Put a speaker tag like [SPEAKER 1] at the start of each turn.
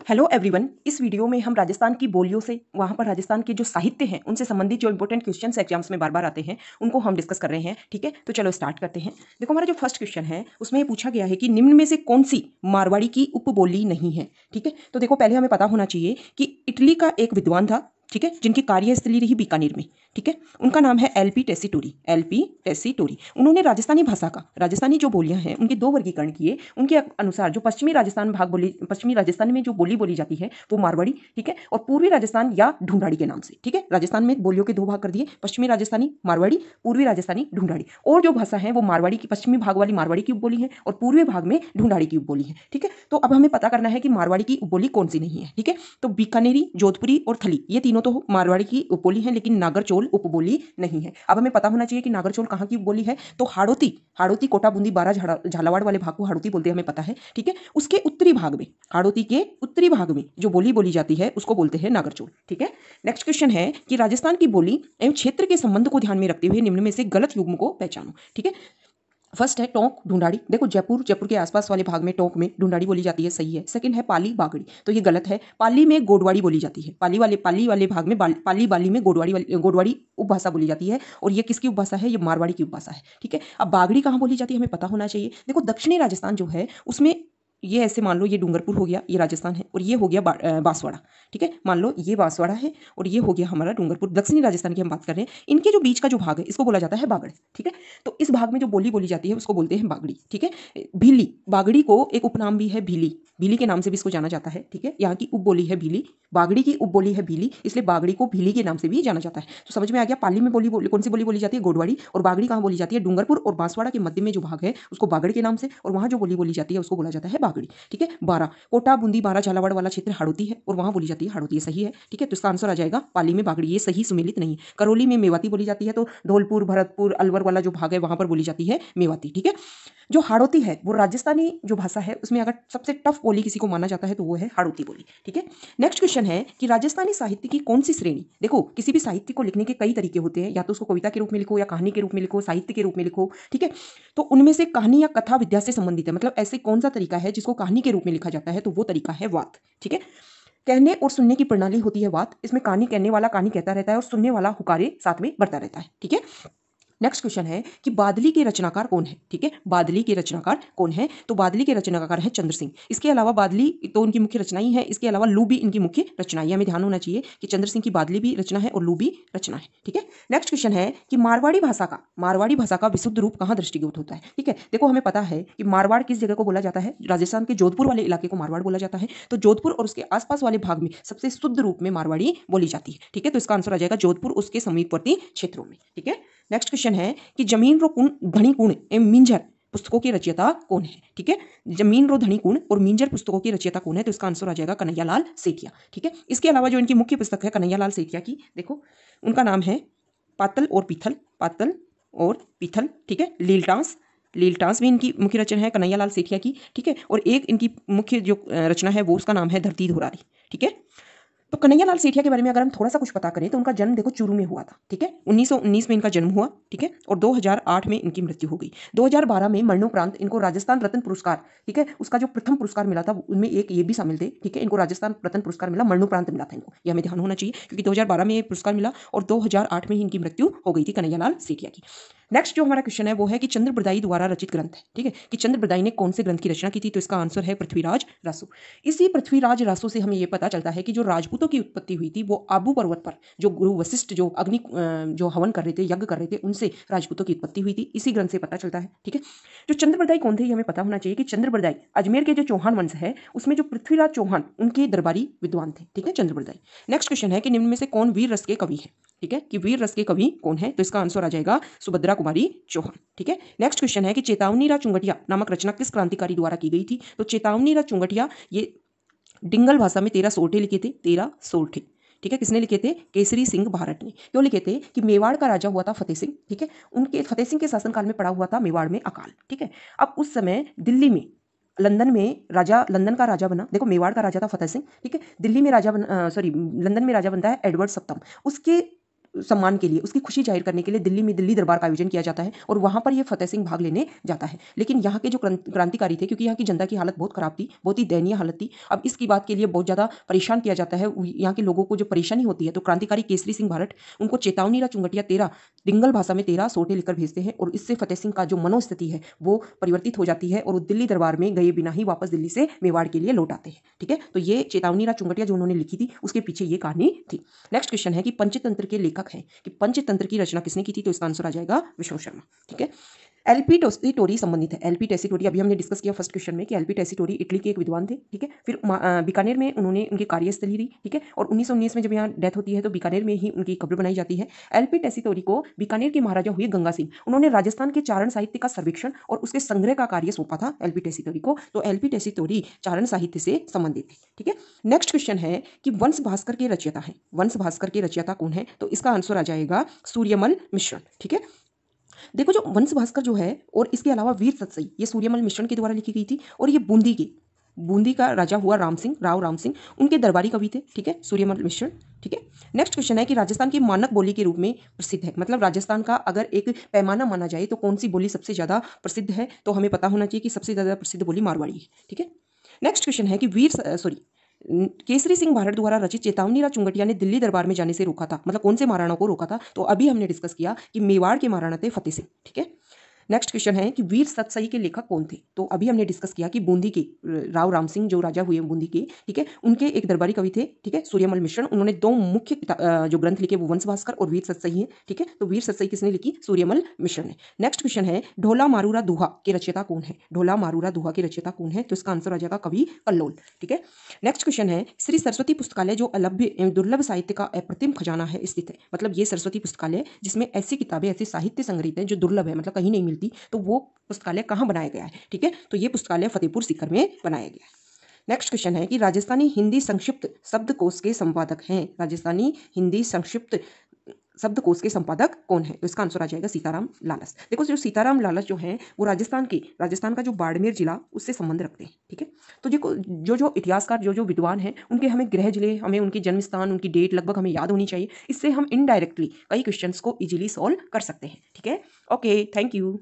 [SPEAKER 1] Hello everyone. इस video में हम राजस्थान की बोलियों से वहाँ पर राजस्थान के जो साहित्य हैं उनसे संबंधित जो इंपॉर्टेंट क्वेश्चंस एग्जाम्स में बार बार आते हैं उनको हम डिस्कस कर रहे हैं। ठीक है, तो चलो स्टार्ट करते हैं। देखो, हमारा जो फर्स्ट क्वेश्चन है उसमें ये पूछा गया है कि निम्न में से कौन सी मारवाड़ी की उपबोली नहीं है। ठीक है, तो देखो पहले हमें पता होना चाहिए कि इटली का एक विद्वान था, ठीक है, जिनकी कार्यस्थली रही बीकानेर में। ठीक है, उनका नाम है एलपी टेसीटोरी। एलपी टेसीटोरी, उन्होंने राजस्थानी भाषा का, राजस्थानी जो बोलियां हैं उनके दो वर्गीकरण किए। उनके अनुसार जो पश्चिमी राजस्थान भाग बोली, पश्चिमी राजस्थान में जो बोली बोली जाती है वो मारवाड़ी, ठीक है, और पूर्वी राजस्थान या ढूंढाड़ी के नाम से। ठीक है, राजस्थान में बोलियों के दो भाग कर दिए, पश्चिमी राजस्थानी मारवाड़ी, पूर्वी राजस्थानी ढूंढाड़ी। और जो भाषा है वो मारवाड़ी की, पश्चिमी भाग वाली मारवाड़ी की उपबोली है और पूर्वी भाग में ढूंढाड़ी की उपबोली है। ठीक है, तो अब हमें पता करना है कि मारवाड़ी की उपबोली कौन सी नहीं है। ठीक है, तो बीकानेरी, जोधपुरी और थली, ये तीनों तो मारवाड़ी की उपबोली है, लेकिन नागरचोल उपबोली नहीं है। अब हमें पता होना चाहिए कि नागरचोल कहाँ की उपबोली है, तो हाड़ौती, हाड़ौती कोटा बूंदी बारा झालावाड़ वाले भाग को हाड़ौती बोलते हैं, हमें पता है। ठीक है, उसके उत्तरी भाग में, हाड़ौती के उत्तरी भाग में जो बोली बोली जाती है उसको बोलते हैं नागरचोल। ठीक है, नेक्स्ट क्वेश्चन है कि राजस्थान की बोली एवं क्षेत्र के संबंध को ध्यान में रखते हुए निम्न में से गलत युग्म को पहचानो। ठीक है, फर्स्ट है टोंक ढूंढाड़ी। देखो, जयपुर, जयपुर के आसपास वाले भाग में टोंक में ढूंढाड़ी बोली जाती है, सही है। सेकंड है पाली बागड़ी, तो ये गलत है। पाली में गोडवाड़ी बोली जाती है, पाली वाले भाग में पाली बाली में गोडवाड़ी उपभाषा बोली जाती है। और ये किसकी उपभाषा है? ये मारवाड़ी की उपभाषा है। ठीक है, अब बागड़ी कहाँ बोली जाती है हमें पता होना चाहिए। देखो, दक्षिणी राजस्थान जो है उसमें, ये ऐसे मान लो ये डूंगरपुर हो गया, ये राजस्थान है, और ये हो गया बांसवाड़ा। ठीक है, मान लो ये बांसवाड़ा है और ये हो गया हमारा डूंगरपुर। दक्षिणी राजस्थान की हम बात कर रहे हैं, इनके जो बीच का जो भाग है इसको बोला जाता है बागड़। ठीक है, तो इस भाग में जो बोली बोली जाती है उसको बोलते हैं बागड़ी। ठीक है, भीली, बागड़ी को एक उपनाम भी है भीली, भीली के नाम से भी इसको जाना जाता है। ठीक है, यहाँ की उपबोली है भीली, बागड़ी की उपबोली है भीली, इसलिए बागड़ी को भीली के नाम से भी जाना जाता है। तो समझ में आ गया, पाली में कौन सी बोली बोली जाती है? गोडवाड़ी। और बागड़ी कहाँ बोली जाती है? डूंगरपुर और बांसवाड़ा के मध्य में जो भाग है उसको बागड़ के नाम से, और वहाँ जो बोली बोली जाती है उसको बोला जाता है बागड़ी। ठीक है, बारह, कोटा बूंदी बारा झालावाड़ वाला क्षेत्र हाड़ौती है और वहाँ बोली जाती है हाड़ौती, सही है। ठीक है, तो इसका आंसर आ जाएगा पाली में बागड़ी, ये सही सुमेलित नहीं है। करौली में मेवाती बोली जाती है, तो धौलपुर, भरतपुर, अलवर वाला जो भाग है वहाँ पर बोली जाती है मेवाती। ठीक है, जो हाड़ौती है वो राजस्थानी जो भाषा है उसमें अगर सबसे टफ बोली किसी को माना जाता है तो वो है हाड़ौती बोली। ठीक है, नेक्स्ट क्वेश्चन है कि राजस्थानी साहित्य की कौन सी श्रेणी, देखो किसी भी साहित्य को लिखने के कई तरीके होते हैं, या तो उसको कविता के रूप में लिखो, या कहानी के रूप में लिखो, साहित्य के रूप में लिखो। ठीक है, तो उनमें से कहानी या कथा विद्या से संबंधित है, मतलब ऐसे कौन सा तरीका है जिसको कहानी के रूप में लिखा जाता है, तो वो तरीका है वात। ठीक है, कहने और सुनने की प्रणाली होती है वात, इसमें कहानी कहने वाला कहानी कहता रहता है और सुनने वाला हुकारे साथ में बढ़ता रहता है। ठीक है, नेक्स्ट क्वेश्चन है कि बादली के रचनाकार कौन है। ठीक है, बादली के रचनाकार कौन है, तो बादली के रचनाकार है चंद्र सिंह। इसके अलावा बादली तो उनकी मुख्य रचना ही है, इसके अलावा लू भी इनकी मुख्य रचना है। हमें ध्यान होना चाहिए कि चंद्र सिंह की बादली भी रचना है और लू भी रचना है। ठीक है, नेक्स्ट क्वेश्चन है कि मारवाड़ी भाषा का विशुद्ध रूप कहाँ दृष्टिगत होता है। ठीक है, देखो हमें पता है कि मारवाड़ किस जगह को बोला जाता है, राजस्थान के जोधपुर वाले इलाके को मारवाड़ बोला जाता है, तो जोधपुर और उसके आसपास वाले भाग में सबसे शुद्ध रूप में मारवाड़ी बोली जाती है। ठीक है, तो इसका आंसर आ जाएगा जोधपुर उसके समीपवर्ती क्षेत्रों में। ठीक है, नेक्स्ट क्वेश्चन है कि जमीन रो कुण धनी कुण एवं मिंजर पुस्तकों की रचयिता कौन है। ठीक है, जमीन रो धनी कुण और मिंजर पुस्तकों की रचयिता कौन है, तो इसका आंसर आ जाएगा कन्हैयालाल सेठिया। ठीक है, इसके अलावा जो इनकी मुख्य पुस्तक है कन्हैयालाल सेठिया की, देखो उनका नाम है पातल और पीथल, पातल और पीथल। ठीक है, लीलटास, लीलटास भी इनकी मुख्य रचना है कन्हैयालाल सेठिया की। ठीक है, और एक इनकी मुख्य जो रचना है वो उसका नाम है धरती धुरारी। ठीक है, तो कन्हैयालाल सेठिया के बारे में अगर हम थोड़ा सा कुछ पता करें तो उनका जन्म देखो चूरू में हुआ था। ठीक है, 1919 में इनका जन्म हुआ। ठीक है, और 2008 में इनकी मृत्यु हो गई। 2012 में मरणोपरांत इनको राजस्थान रत्न पुरस्कार, ठीक है, उसका जो प्रथम पुरस्कार मिला था उनमें एक ये भी शामिल थे। ठीक है, इनको राजस्थान रत्न पुरस्कार मिला, मरणोपरांत मिला था इनको, ये हमें ध्यान होना चाहिए क्योंकि 2012 में ये पुरस्कार मिला और 2008 में ही इनकी मृत्यु हो गई थी कन्हैयालाल सेठिया की। नेक्स्ट जो हमारा क्वेश्चन है वो है कि चंद्र बरदाई द्वारा रचित ग्रंथ है। ठीक है, कि चंद्र बरदाई ने कौन से ग्रंथ की रचना की थी, तो इसका आंसर है पृथ्वीराज रासो। इसी पृथ्वीराज रासो से हमें ये पता चलता है कि जो राजपूतों की उत्पत्ति हुई थी वो आबू पर्वत पर जो गुरु वशिष्ठ जो अग्नि जो हवन कर रहे थे, यज्ञ कर रहे थे, उनसे राजपूतों की उत्पत्ति हुई थी, इसी ग्रंथ से पता चलता है। ठीक है, जो चंद्र बरदाई कौन थे ये हमें पता होना चाहिए कि चंद्र बरदाई अजमेर के जो चौहान वंश है उसमें जो पृथ्वीराज चौहान उनके दरबारी विद्वान थे। ठीक है, चंद्र बरदाई। नेक्स्ट क्वेश्चन है कि निम्न में से कौन वीर रस के कवि है। ठीक है, कि वीर रस के कवि कौन है, तो इसका आंसर आ जाएगा सुभद्रा कुमारी चौहान। ठीक है, नेक्स्ट क्वेश्चन है कि चेतावनी रा चुंगटिया नामक रचना किस क्रांतिकारी द्वारा की गई थी, तो चेतावनी रा चुंगटिया ये डिंगल भाषा में 13 सोरठे लिखे थे, 13 सोरठे। ठीक है, किसने लिखे थे? केसरी सिंह भारत ने। क्यों लिखे थे? कि मेवाड़ का राजा हुआ था फतेह सिंह। ठीक है, उनके फतेह सिंह के शासनकाल में पड़ा हुआ था मेवाड़ में अकाल। ठीक है, अब उस समय दिल्ली में, लंदन में राजा, लंदन का राजा बना, देखो मेवाड़ का राजा था फतेह सिंह। ठीक है, दिल्ली में राजा बना, सॉरी लंदन में राजा बनता है एडवर्ड सप्तम। उसके सम्मान के लिए, उसकी खुशी जाहिर करने के लिए दिल्ली में दिल्ली दरबार का आयोजन किया जाता है और वहां पर ये फतेह सिंह भाग लेने जाता है। लेकिन यहाँ के जो क्रांतिकारी थे, क्योंकि यहाँ की जनता की हालत बहुत खराब थी, बहुत ही दयनीय हालत थी, अब इसकी बात के लिए बहुत ज़्यादा परेशान किया जाता है यहाँ के लोगों को, जो परेशानी होती है, तो क्रांतिकारी केसरी सिंह भारत उनको चेतावनी चुंगटिया 13 डिंगल भाषा में 13 सोटे लिखकर भेजते हैं और इससे फतेह सिंह का जो मनोस्थिति है वो परिवर्तित हो जाती है और वो दिल्ली दरबार में गए बिना ही वापस दिल्ली से मेवाड़ के लिए लौट आते हैं। ठीक है, तो ये चेतावनी चुंगटिया जो उन्होंने लिखी थी उसके पीछे ये कहानी थी। नेक्स्ट क्वेश्चन है कि पंचतंत्र के लेखक हैं, कि पंचतंत्र की रचना किसने की थी, तो इसका आंसर आ जाएगा विष्णु शर्मा। ठीक है, एलपी टेसिटोरी संबंधित है। एलपी टेसिटोरी अभी हमने डिस्कस किया फर्स्ट क्वेश्चन में कि एलपी टेसिटोरी इटली के एक विद्वान थे। ठीक है, फिर बीकानेर में उन्होंने उनकी कार्यस्थली रही। ठीक है, और 1919 में जब यहाँ डेथ होती है तो बीकानेर में ही उनकी कब्र बनाई जाती है। एलपी टेसिटोरी को बीकानेर के महाराजा हुए गंगा सिंह, उन्होंने राजस्थान के चारण साहित्य का सर्वेक्षण और उसके संग्रह का कार्य सौंपा था एलपी टेसिटोरी को। तो एलपी टेसिटोरी चारण साहित्य से संबंधित थी। ठीक है, नेक्स्ट क्वेश्चन है कि वंश भास्कर के रचयिता हैं। वंश भास्कर के रचयिता कौन है, तो इसका आंसर आ जाएगा सूर्यमल मिश्रण। ठीक है, देखो जो वंश भास्कर जो है और इसके अलावा वीर सतसई, ये सूर्यमल मिश्रण के द्वारा लिखी गई थी और ये बूंदी का राजा हुआ राव राम सिंह, उनके दरबारी कवि थे। ठीक है, सूर्यमल मिश्रण। ठीक है, नेक्स्ट क्वेश्चन है कि राजस्थान की मानक बोली के रूप में प्रसिद्ध है, मतलब राजस्थान का अगर एक पैमाना माना जाए तो कौन सी बोली सबसे ज्यादा प्रसिद्ध है, तो हमें पता होना चाहिए कि सबसे ज्यादा प्रसिद्ध बोली मारवाड़ी है। ठीक है, नेक्स्ट क्वेश्चन है कि केसरी सिंह भारत द्वारा रचित चेतावनी चुंगटिया ने दिल्ली दरबार में जाने से रोका था, मतलब कौन से महाराणा को रोका था, तो अभी हमने डिस्कस किया कि मेवाड़ के महाराणा थे फतेह सिंह। ठीक है, नेक्स्ट क्वेश्चन है कि वीर सतसई के लेखक कौन थे, तो अभी हमने डिस्कस किया कि बूंदी के राव राम सिंह जो राजा हुए बूंदी के। ठीक है, उनके एक दरबारी कवि थे। ठीक है, सूर्यमल मिश्रण, उन्होंने दो मुख्य जो ग्रंथ लिखे वो वंश भास्कर और वीर सतसई है। ठीक है, तो वीर सतसई किसने लिखी, सूर्यमल मिश्रण ने। नेक्स्ट क्वेश्चन है ढोला मारूरा दुहा के रचयिता कौन है, ढोला मारूरा दुहा के रचयिता कौन है, तो इसका आंसर आ जाएगा कवि कल्लोल। ठीक है, नेक्स्ट क्वेश्चन है श्री सरस्वती पुस्तकालय जो अलभ्य एवं दुर्लभ साहित्य का अप्रतिम खजाना है स्थित है, मतलब ये सरस्वती पुस्तकालय जिसमें ऐसी किताबें ऐसे साहित्य संग्रहित है जो दुर्लभ है, मतलब कहीं नहीं मिलती, तो वो पुस्तकालय कहाँ बनाया गया है। ठीक है, तो ये पुस्तकालय फतेहपुर सीकर में बनाया गया है। नेक्स्ट क्वेश्चन है कि राजस्थानी हिंदी संक्षिप्त शब्दकोश के संपादक हैं, राजस्थानी हिंदी संक्षिप्त शब्दकोश के संपादक कौन है, तो इसका आंसर आ जाएगा सीताराम लालस। देखो जो सीताराम लालस जो है वो राजस्थान का जो बाड़मेर जिला उससे संबंध रखते हैं। ठीक है, तो देखो जो इतिहासकार जो विद्वान हैं उनके हमें गृह जिले, हमें उनके जन्म स्थान, उनकी डेट लगभग हमें याद होनी चाहिए, इससे हम इनडायरेक्टली कई क्वेश्चंस को इजीली सॉल्व कर सकते हैं। ठीक है, ओके, थैंक यू।